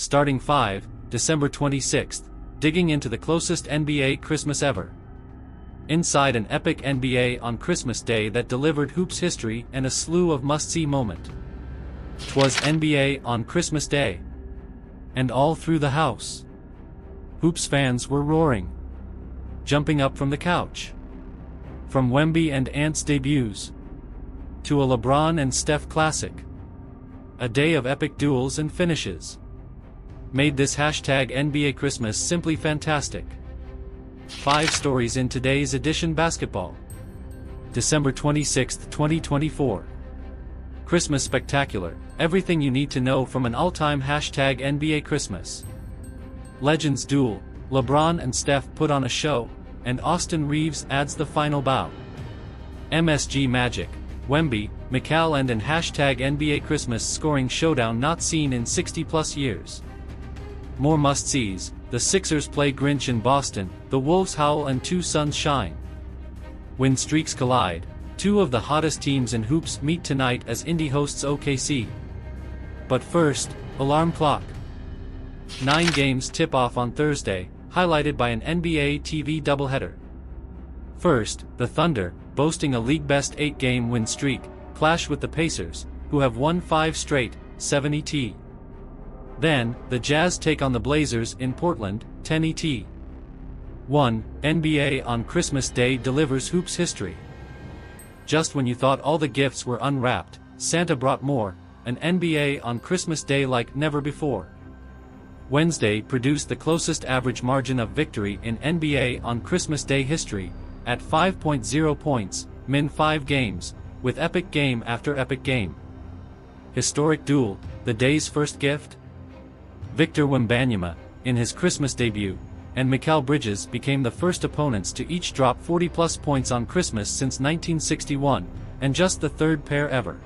Starting 5, December 26th, digging into the closest NBA Christmas ever. Inside an epic NBA on Christmas Day that delivered hoops history and a slew of must-see moments. 'Twas NBA on Christmas Day. And all through the house, hoops fans were roaring, jumping up from the couch. From Wemby and Ant's debuts, to a LeBron and Steph classic. A day of epic duels and finishes made this #NBA Christmas simply fantastic. 5 stories in today's edition basketball. December 26, 2024. Christmas Spectacular, everything you need to know from an all-time #NBA Christmas. Legends duel, LeBron and Steph put on a show, and Austin Reeves adds the final bow. MSG Magic, Wemby, McCall and an #NBA Christmas scoring showdown not seen in 60+ years. More must-sees, the Sixers play Grinch in Boston, the Wolves howl and 2 suns shine. Win streaks collide, 2 of the hottest teams in hoops meet tonight as Indy hosts OKC. But first, alarm clock. 9 games tip off on Thursday, highlighted by an NBA TV doubleheader. First, the Thunder, boasting a league-best 8-game win streak, clash with the Pacers, who have won 5 straight, 7 ET. Then, the Jazz take on the Blazers in Portland, 10 ET. 1. NBA on Christmas Day delivers hoops history. Just when you thought all the gifts were unwrapped, Santa brought more, an NBA on Christmas Day like never before. Wednesday produced the closest average margin of victory in NBA on Christmas Day history, at 5.0 points, min 5 games, with epic game after epic game. Historic duel, the day's first gift? Victor Wembanyama, in his Christmas debut, and Mikal Bridges became the first opponents to each drop 40+ points on Christmas since 1961, and just the 3rd pair ever.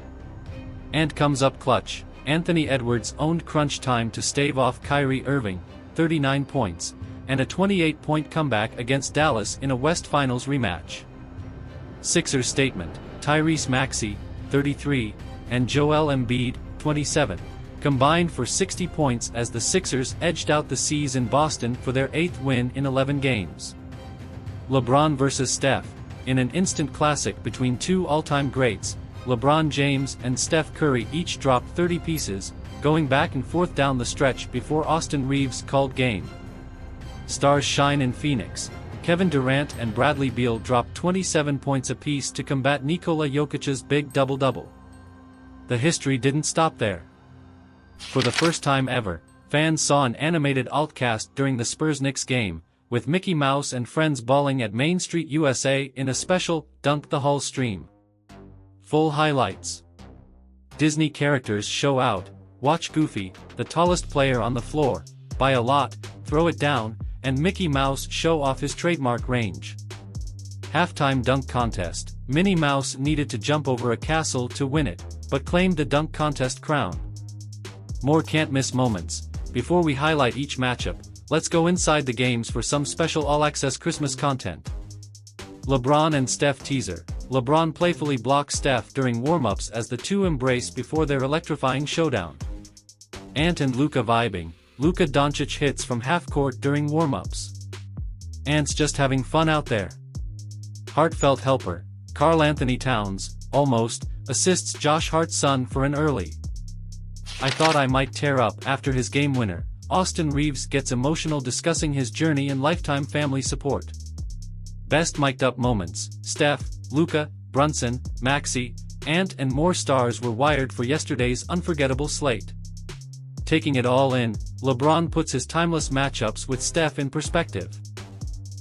And comes up clutch, Anthony Edwards owned crunch time to stave off Kyrie Irving, 39 points, and a 28-point comeback against Dallas in a West Finals rematch. Sixers statement, Tyrese Maxey, 33, and Joel Embiid, 27, combined for 60 points as the Sixers edged out the C's in Boston for their 8th win in 11 games. LeBron vs. Steph, in an instant classic between 2 all-time greats, LeBron James and Steph Curry each dropped 30 pieces, going back and forth down the stretch before Austin Reeves called game. Stars shine in Phoenix. Kevin Durant and Bradley Beal dropped 27 points apiece to combat Nikola Jokic's big double-double. The history didn't stop there. For the first time ever, fans saw an animated altcast during the Spurs-Knicks game, with Mickey Mouse and friends bawling at Main Street USA in a special Dunk the Hall stream. Full highlights. Disney characters show out, watch Goofy, the tallest player on the floor, by a lot, throw it down, and Mickey Mouse show off his trademark range. Halftime dunk contest, Minnie Mouse needed to jump over a castle to win it, but claimed the dunk contest crown. More can't-miss moments. Before we highlight each matchup, let's go inside the games for some special all-access Christmas content. LeBron and Steph teaser. LeBron playfully blocks Steph during warm-ups as the two embrace before their electrifying showdown. Ant and Luka vibing. Luka Doncic hits from half-court during warm-ups. Ant's just having fun out there. Heartfelt helper. Karl Anthony Towns, almost, assists Josh Hart's son for an early. I thought I might tear up after his game winner. Austin Reeves gets emotional discussing his journey and lifetime family support. Best mic'd up moments. Steph, Luka, Brunson, Maxey, Ant and more stars were wired for yesterday's unforgettable slate. Taking it all in, LeBron puts his timeless matchups with Steph in perspective.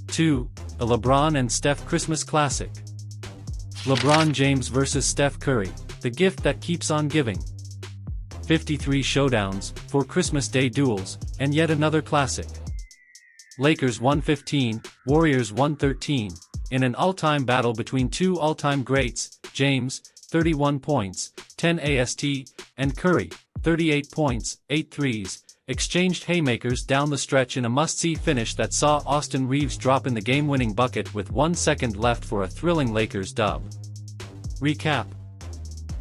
2. A LeBron and Steph Christmas classic. LeBron James vs. Steph Curry, the gift that keeps on giving. 53 showdowns, 4 Christmas Day duels, and yet another classic. Lakers 115, Warriors 113, in an all-time battle between 2 all-time greats, James, 31 points, 10 AST, and Curry, 38 points, 8 threes, exchanged haymakers down the stretch in a must-see finish that saw Austin Reeves drop in the game-winning bucket with 1 second left for a thrilling Lakers dub. Recap.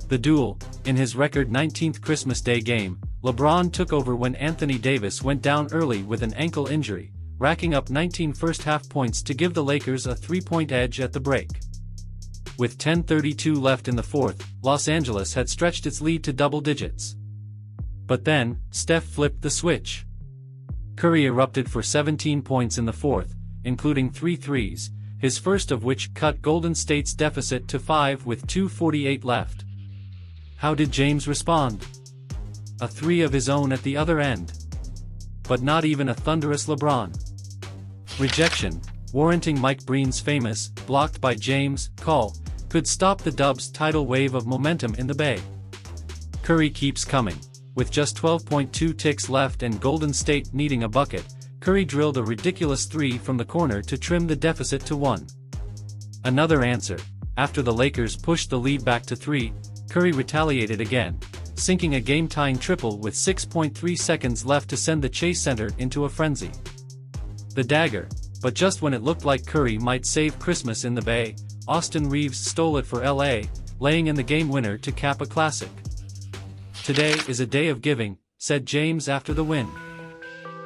The duel. In his record 19th Christmas Day game, LeBron took over when Anthony Davis went down early with an ankle injury, racking up 19 first-half points to give the Lakers a 3-point edge at the break. With 10:32 left in the fourth, Los Angeles had stretched its lead to double digits. But then, Steph flipped the switch. Curry erupted for 17 points in the fourth, including 3 threes, his first of which cut Golden State's deficit to 5 with 2:48 left. How did James respond? A 3 of his own at the other end. But not even a thunderous LeBron. Rejection, warranting Mike Breen's famous, blocked by James, call, could stop the Dubs' tidal wave of momentum in the Bay. Curry keeps coming. With just 12.2 ticks left and Golden State needing a bucket, Curry drilled a ridiculous 3 from the corner to trim the deficit to 1. Another answer. After the Lakers pushed the lead back to 3, Curry retaliated again, sinking a game-tying triple with 6.3 seconds left to send the Chase Center into a frenzy. The dagger, but just when it looked like Curry might save Christmas in the Bay, Austin Reeves stole it for LA, laying in the game winner to cap a classic. "Today is a day of giving," said James after the win.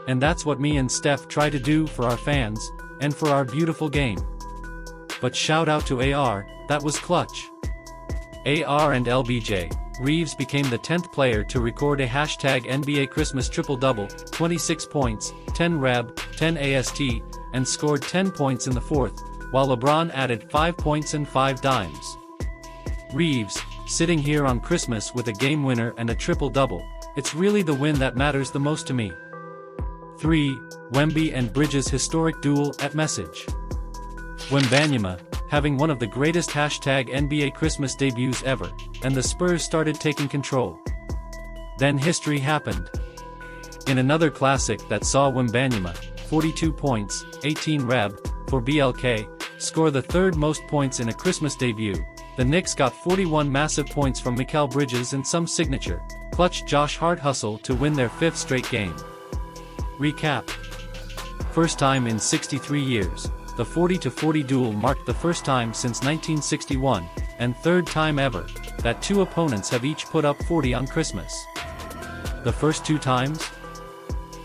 "And that's what me and Steph try to do for our fans, and for our beautiful game." But shout out to AR, that was clutch. AR and LBJ, Reeves became the 10th player to record a #NBA Christmas triple-double, 26 points, 10 reb, 10 AST, and scored 10 points in the fourth, while LeBron added 5 points and 5 dimes. Reeves, sitting here on Christmas with a game winner and a triple-double, it's really the win that matters the most to me. 3. Wemby and Bridges' historic duel at Message. Wembanyama, having one of the greatest #NBA Christmas debuts ever, and the Spurs started taking control. Then history happened. In another classic that saw Wembanyama, 42 points, 18 reb, for BLK, score the third most points in a Christmas debut, the Knicks got 41 massive points from Mikal Bridges and some signature, clutch Josh Hart hustle to win their 5th straight game. Recap. First time in 63 years, the 40-40 duel marked the first time since 1961, and third time ever, that 2 opponents have each put up 40 on Christmas. The first 2 times?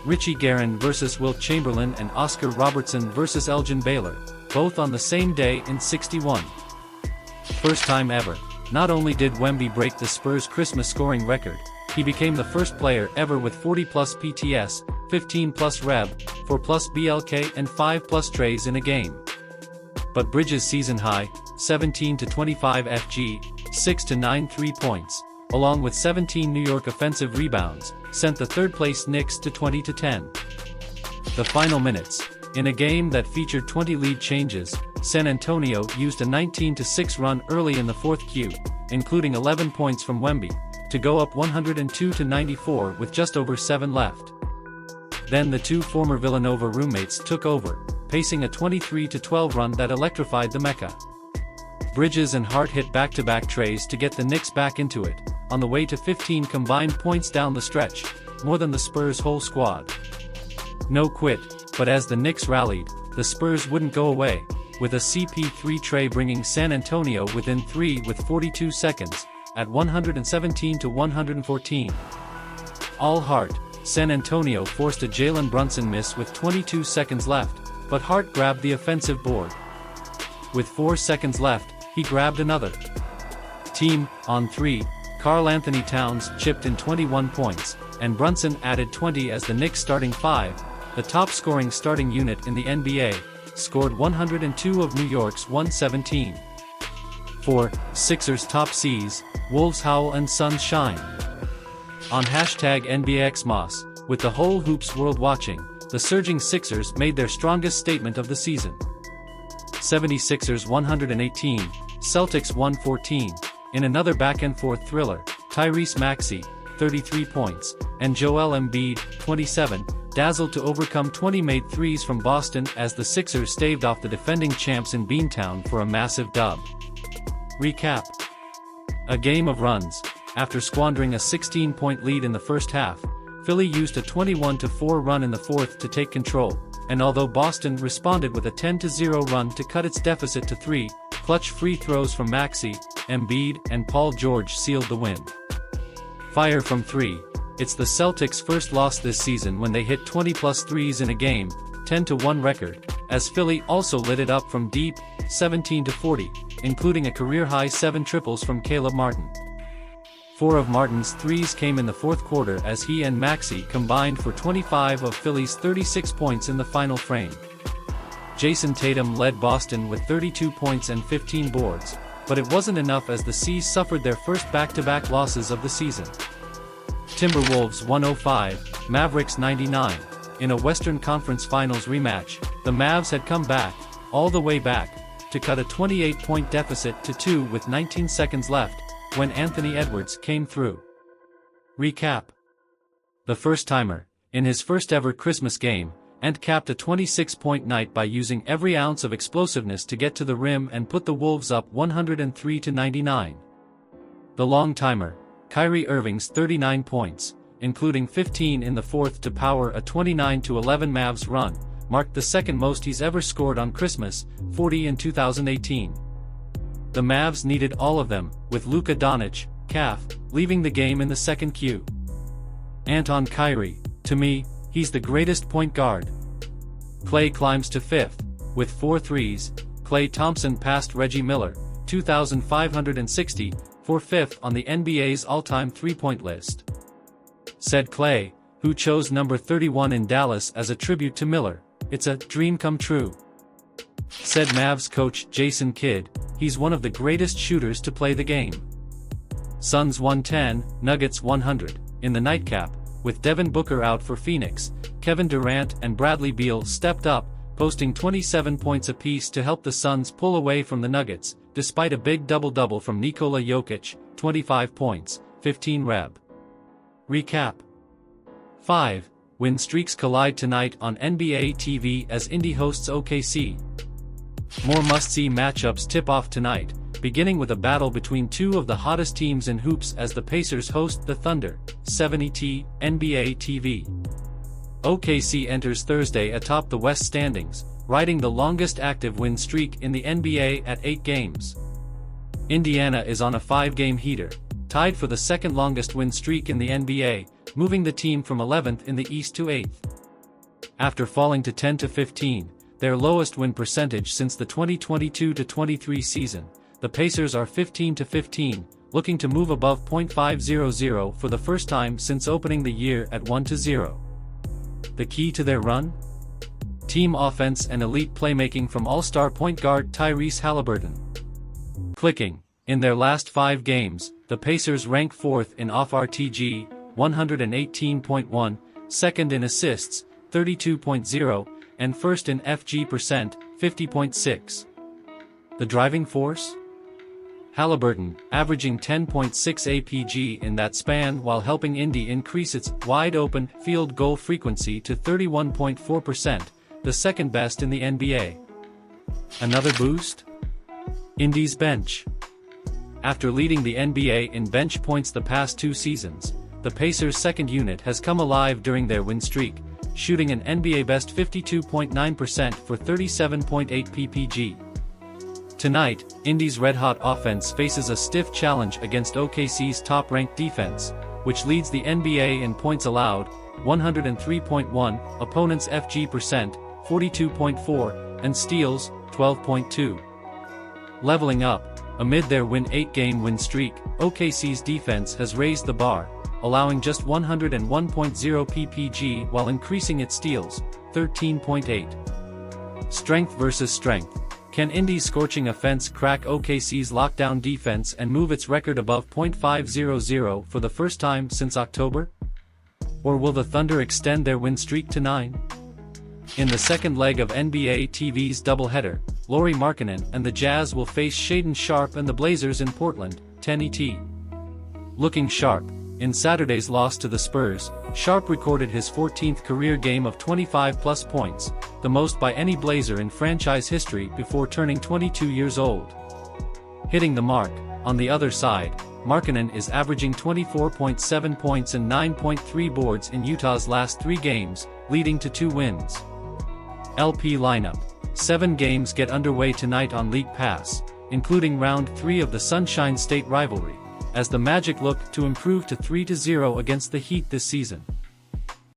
Richie Guerin vs. Wilt Chamberlain and Oscar Robertson vs. Elgin Baylor, both on the same day in '61. First time ever, not only did Wemby break the Spurs' Christmas scoring record, he became the first player ever with 40+ PTS, 15+ reb, 4+ BLK and 5+ trays in a game. But Bridges' season high, 17-25 FG, 6-9 3-points, along with 17 New York offensive rebounds, sent the third-place Knicks to 20-10. The final minutes. In a game that featured 20 lead changes, San Antonio used a 19-6 run early in the fourth Q, including 11 points from Wemby, to go up 102-94 with just over 7 left. Then the 2 former Villanova roommates took over, pacing a 23-12 run that electrified the Mecca. Bridges and Hart hit back-to-back trays to get the Knicks back into it, on the way to 15 combined points down the stretch, more than the Spurs' whole squad. No quit, but as the Knicks rallied, the Spurs wouldn't go away, with a CP3 tray bringing San Antonio within 3 with 42 seconds, at 117-114. All Hart, San Antonio forced a Jalen Brunson miss with 22 seconds left, but Hart grabbed the offensive board. With 4 seconds left, he grabbed another. Team, on 3, Karl Anthony Towns chipped in 21 points, and Brunson added 20 as the Knicks' starting 5, the top-scoring starting unit in the NBA, scored 102 of New York's 117. 4. Sixers top Cs, Wolves howl and Suns shine. On #NBAXMOS, with the whole hoops world watching, the surging Sixers made their strongest statement of the season. 76ers 118, Celtics 114, in another back-and-forth thriller, Tyrese Maxey, 33 points, and Joel Embiid, 27, dazzled to overcome 20 made threes from Boston as the Sixers staved off the defending champs in Beantown for a massive dub. Recap. A game of runs. After squandering a 16-point lead in the first half, Philly used a 21-4 run in the fourth to take control, and although Boston responded with a 10-0 run to cut its deficit to 3, clutch free throws from Maxey, Embiid, and Paul George sealed the win. Fire from 3. It's the Celtics' first loss this season when they hit 20+ threes in a game, 10-1 record, as Philly also lit it up from deep, 17-40, including a career-high 7 triples from Caleb Martin. 4 of Martin's threes came in the fourth quarter as he and Maxey combined for 25 of Philly's 36 points in the final frame. Jason Tatum led Boston with 32 points and 15 boards, but it wasn't enough as the C's suffered their first back-to-back losses of the season. Timberwolves 105, Mavericks 99. In a Western Conference Finals rematch, the Mavs had come back, all the way back, to cut a 28-point deficit to 2 with 19 seconds left, when Anthony Edwards came through. Recap. The first-timer, in his first-ever Christmas game, and capped a 26-point night by using every ounce of explosiveness to get to the rim and put the Wolves up 103-99. The long-timer, Kyrie Irving's 39 points, including 15 in the fourth to power a 29-11 Mavs run, marked the second most he's ever scored on Christmas, 40 in 2018. The Mavs needed all of them, with Luka Doncic, calf, leaving the game in the second Q. Anton Kyrie, to me, he's the greatest point guard. Klay climbs to fifth, with 4 threes. Klay Thompson passed Reggie Miller, 2,560, for fifth on the NBA's all-time three-point list. Said Klay, who chose number 31 in Dallas as a tribute to Miller, "It's a dream come true." Said Mavs coach Jason Kidd, "He's one of the greatest shooters to play the game." Suns 110, Nuggets 100. In the nightcap, with Devin Booker out for Phoenix, Kevin Durant and Bradley Beal stepped up, posting 27 points apiece to help the Suns pull away from the Nuggets, despite a big double-double from Nikola Jokic, 25 points, 15 reb. Recap. 5. Win streaks collide tonight on NBA TV as Indy hosts OKC. More must-see matchups tip off tonight, beginning with a battle between two of the hottest teams in hoops as the Pacers host the Thunder, 70t, NBA TV. OKC enters Thursday atop the West standings, riding the longest active win streak in the NBA at 8 games. Indiana is on a 5-game heater, tied for the second longest win streak in the NBA, moving the team from 11th in the East to 8th. After falling to 10-15, their lowest win percentage since the 2022-23 season, the Pacers are 15-15, looking to move above .500 for the first time since opening the year at 1-0. The key to their run? Team offense and elite playmaking from all-star point guard Tyrese Haliburton. Clicking. In their last 5 games, the Pacers rank 4th in off-RTG, 118.1, second in assists, 32.0, and first in FG percent, 50.6. The driving force? Halliburton, averaging 10.6 APG in that span while helping Indy increase its wide-open field goal frequency to 31.4%, the second best in the NBA. Another boost? Indy's bench. After leading the NBA in bench points the past 2 seasons, the Pacers' second unit has come alive during their win streak, shooting an NBA-best 52.9% for 37.8 PPG. Tonight, Indy's red-hot offense faces a stiff challenge against OKC's top-ranked defense, which leads the NBA in points allowed, 103.1, opponents' FG percent, 42.4, and steals, 12.2. Leveling up, amid their 8-game win streak, OKC's defense has raised the bar, allowing just 101.0 PPG while increasing its steals, 13.8. Strength versus strength. Can Indy's scorching offense crack OKC's lockdown defense and move its record above .500 for the first time since October? Or will the Thunder extend their win streak to 9? In the second leg of NBA TV's doubleheader, Lauri Markkanen and the Jazz will face Shaedon Sharpe and the Blazers in Portland, 10 ET. Looking sharp. In Saturday's loss to the Spurs, Sharpe recorded his 14th career game of 25-plus points, the most by any Blazer in franchise history before turning 22 years old. Hitting the mark, on the other side, Markkanen is averaging 24.7 points and 9.3 boards in Utah's last 3 games, leading to 2 wins. LP lineup. 7 games get underway tonight on League Pass, including Round 3 of the Sunshine State rivalry, as the Magic look to improve to 3-0 against the Heat this season.